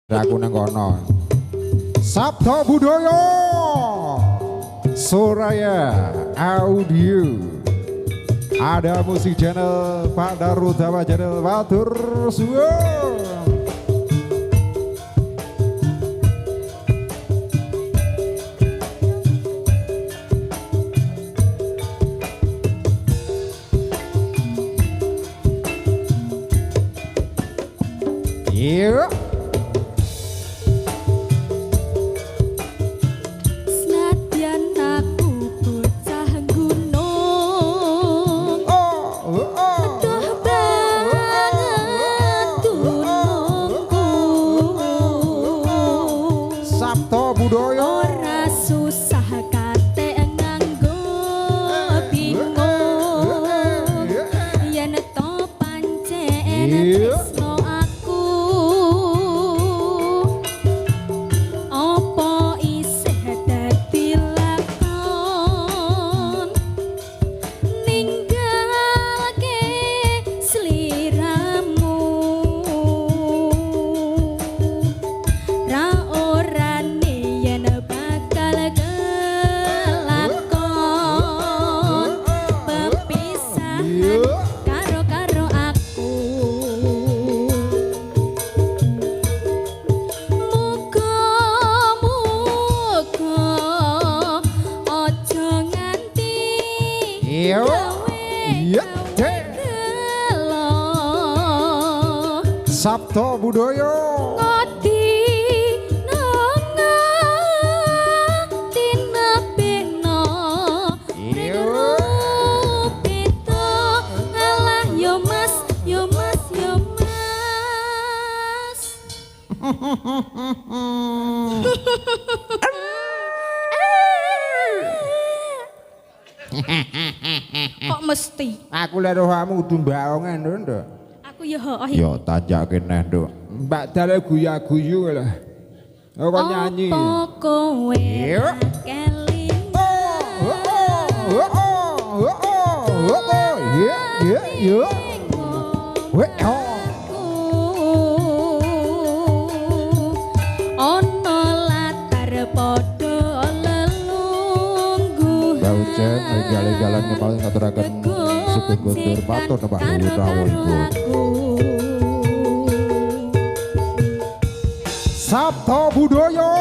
Aku nang kono. Sabto Budaya Suraya Audio. Ada musik channel Pak Darutama channel Matur Suwun. Yeah. Senadyan aku bocah gunung, aduh banget gunungku. Sabto Budaya Ora susah kate nganggo bingung, yen to pancen tresno aku. Apa isih dadi lakon ninggalke sliramu, ra orane yen bakal kelakon pepisahan karo aku. Muga-muga aja nganti Iya. Iya. gelo Sabto Budaya ngodi nanga tinebeno Iya. rupito alah yo mas yo mas yo mas. Kok mesti? Aku lek rohamu kudu mbaongan lho, Nduk. Aku ya hooh. Ya tajake neh, Nduk. Mbak Dale guya-guyu lah. Kok nyanyi. Apa kowe Iya. kelingan? Iya, iya, iya. Weh, oh. Ono latar padha lelungguh. Baucen jalan-jalan kemarin ngaturaken Sugeng Guntur Paton Pak Rawuh Ibu. Sabto Budaya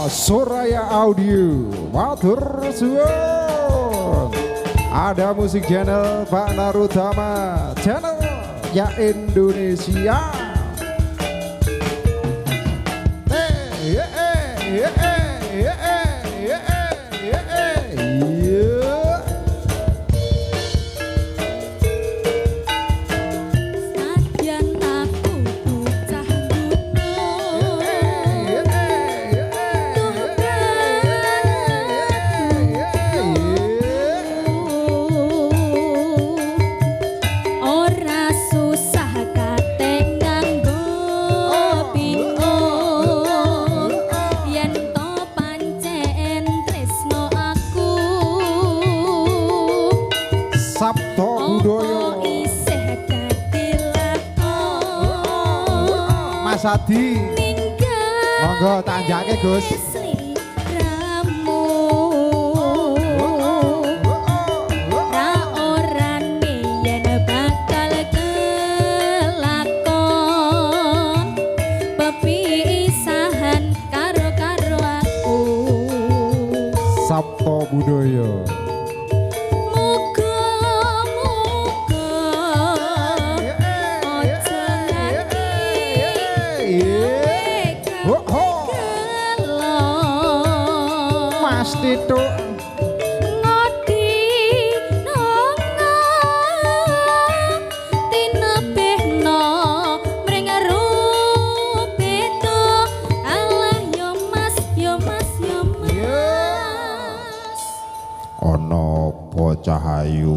Suraya Audio Matur Suwun. Ada musik channel Pak Narutama channel ya Indonesia. Senadyan aku bocah gunung, duh ora susah kate nganggo bingung, yen to pancen tresno aku. Sabto Budaya Apa isih dadi lakon Mas Adi ninggal monggo tanjake Gus. sliramu, ra orane yen bakal kelakon pepisahan karo aku. Sabto Budaya Muga-muga aja nganti gelo Mas Tito ngodi nanga tinebehno mring rupito alah yo mas yo mas yo mas. ono bocah ayu.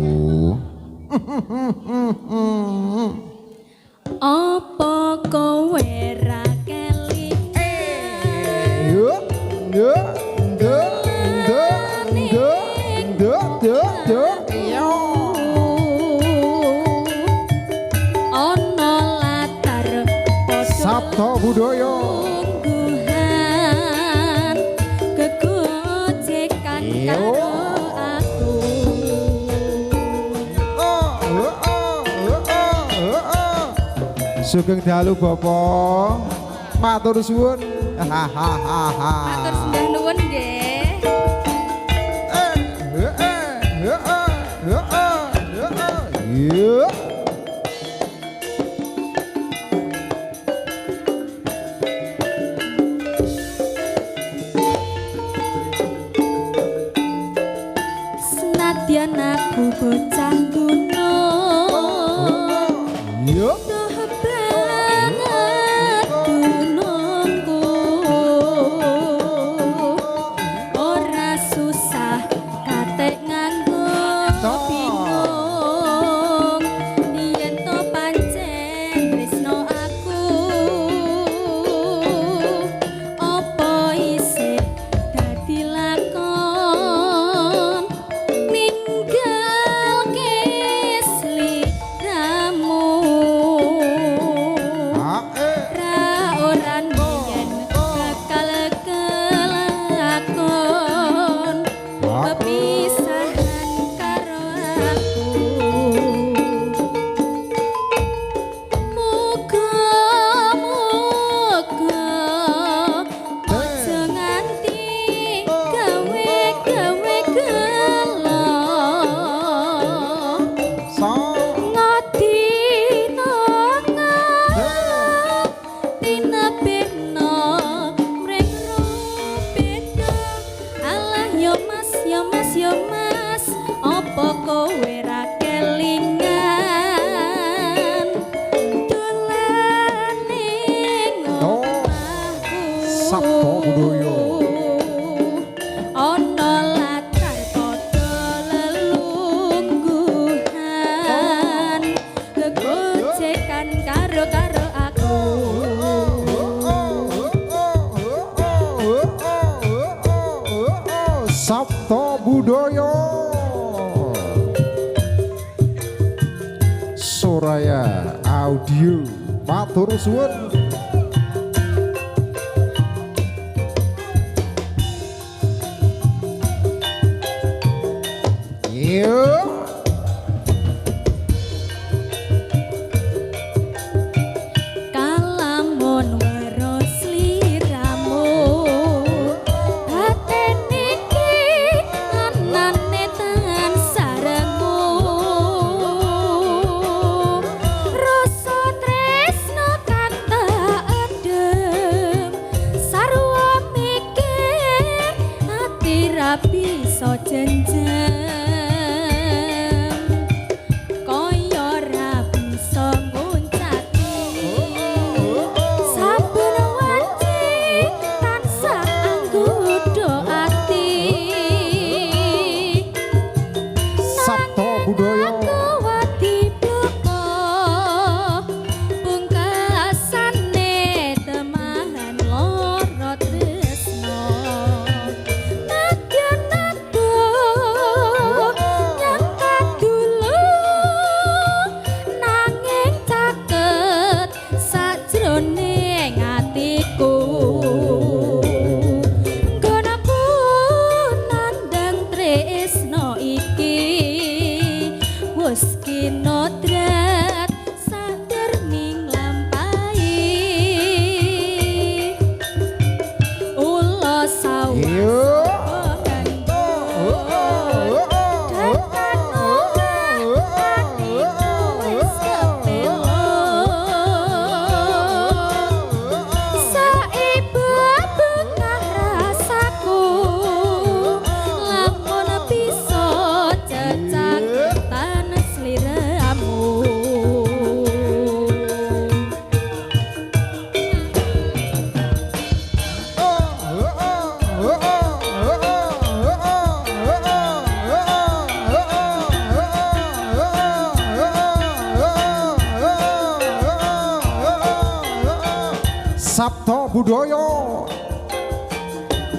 Apa kowe ra kelingan? Yuk, yuk, nduk, nduk, nduk, nduk, nduk, nduk, yo. Ono latar padha Sabto budaya Sungguhan kegojekan karo aku Sugeng dalu Bapak matur suwun matur sembah nuwun nggih Yuk senadyan aku bocah gunung Yuk Duh banget gunungku ora susah katek nganggo bingung yen to pancen tresno aku apa isih dadi lakon ninggalke sliramu ra ora yen bakal kelakon pepisahan karo aku muga-muga aja nganti gawe-gawe gelo ngadina tinebekno mreng beda alah yo mas yo mas yo mas apa kowe ra kelingan dolan ning omahku Sabto budaya ana latar padha lelungguhan kegojekan karo aku Sabto budaya Soraya audio matur suwun Yuk kalamun weruh sliramu atene iki anane tansah remu rasa tresno kang tak adem sarwa mikir ati ra bisa jenjem kaya ra bisa nguncati saben wanci tansah anggodo ati Sabto budaya kuwati bloko pungkasane temahan lara tresno nadyan aku nyangkat dulu nanging caket sajroning atiku nggonku nandang tresno iki wis kinodrat sadar ning lampahi ula sawu Yuk Sabto budaya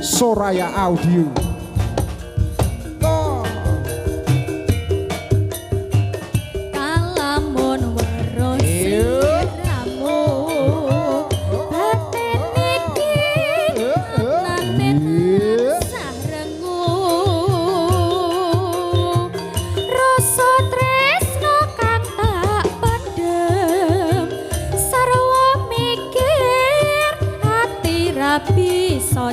Soraya audio kalamun weruh sliramu bisa